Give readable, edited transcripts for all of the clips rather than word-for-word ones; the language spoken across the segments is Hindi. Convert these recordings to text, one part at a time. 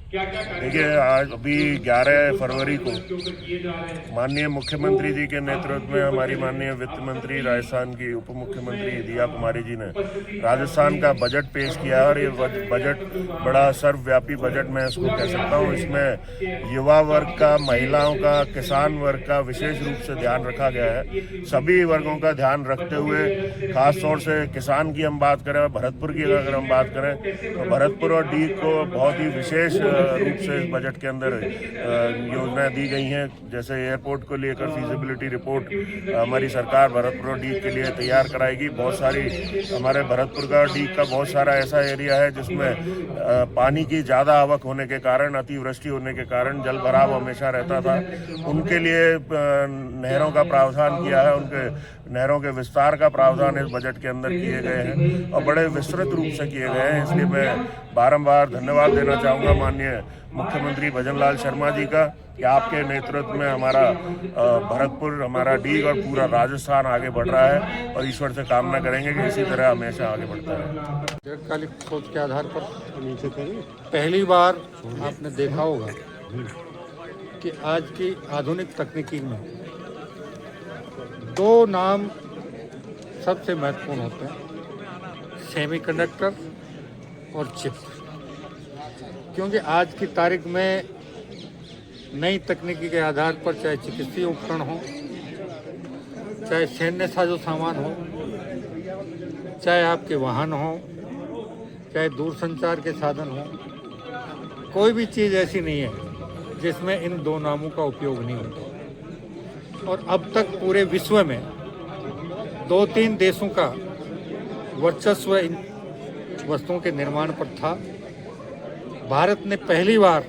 देखिए, आज अभी 11 फरवरी को माननीय मुख्यमंत्री जी के नेतृत्व में हमारी माननीय वित्त मंत्री राजस्थान की उप मुख्यमंत्री दिया कुमारी जी ने राजस्थान का बजट पेश किया और ये बजट बड़ा सर्वव्यापी बजट मैं इसको कह सकता हूँ। इसमें युवा वर्ग का, महिलाओं का, किसान वर्ग का विशेष रूप से ध्यान रखा गया है। सभी वर्गों का ध्यान रखते हुए खास तौर से किसान की हम बात करें, भरतपुर की अगर हम बात करें तो भरतपुर और डीग को बहुत ही विशेष रूप से इस बजट के अंदर योजनाएं दी गई हैं। जैसे एयरपोर्ट को लेकर फीजिबिलिटी रिपोर्ट हमारी सरकार भरतपुर और डीग के लिए तैयार कराएगी। बहुत सारी हमारे भरतपुर का और डीग का बहुत सारा ऐसा एरिया है जिसमें पानी की ज़्यादा आवक होने के कारण, अतिवृष्टि होने के कारण जल भराव हमेशा रहता था। उनके लिए नहरों का प्रावधान किया है, उनके नहरों के विस्तार का प्रावधान इस बजट के अंदर किए गए हैं और बड़े विस्तृत रूप से किए गए हैं। इसलिए मैं बारंबार धन्यवाद देना चाहूँगा माननीय मुख्यमंत्री भजनलाल शर्मा जी का कि आपके नेतृत्व में हमारा भरतपुर, हमारा डीग और पूरा राजस्थान आगे बढ़ रहा है और ईश्वर से कामना करेंगे कि इसी तरह हमेशा आगे बढ़ता रहे। दीर्घकालिक सोच के आधार पर पहली बार आपने देखा होगा कि आज की आधुनिक तकनीकी में दो नाम सबसे महत्वपूर्ण होते हैं, सेमीकंडक्टर और चिप। क्योंकि आज की तारीख में नई तकनीकी के आधार पर चाहे चिकित्सीय उपकरण हो, चाहे सैन्य साजो सामान हो, चाहे आपके वाहन हो, चाहे दूरसंचार के साधन हो, कोई भी चीज़ ऐसी नहीं है जिसमें इन दो नामों का उपयोग नहीं होता। और अब तक पूरे विश्व में 2-3 देशों का वर्चस्व इन वस्तुओं के निर्माण पर था। भारत ने पहली बार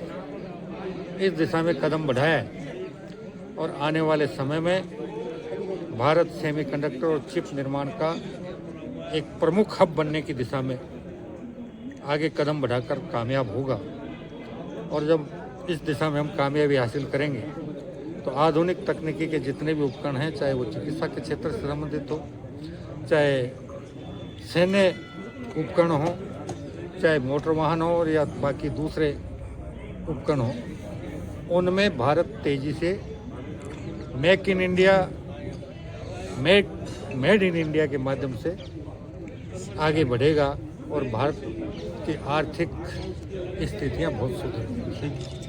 इस दिशा में कदम बढ़ाया है और आने वाले समय में भारत सेमीकंडक्टर और चिप निर्माण का एक प्रमुख हब बनने की दिशा में आगे कदम बढ़ाकर कामयाब होगा। और जब इस दिशा में हम कामयाबी हासिल करेंगे तो आधुनिक तकनीकी के जितने भी उपकरण हैं, चाहे वो चिकित्सा के क्षेत्र से संबंधित हो, चाहे सैन्य उपकरण हो, चाहे मोटर वाहन हो या बाकी दूसरे उपकरण हो, उनमें भारत तेज़ी से make in India, made in India के माध्यम से आगे बढ़ेगा और भारत की आर्थिक स्थितियां बहुत सुधरेंगी।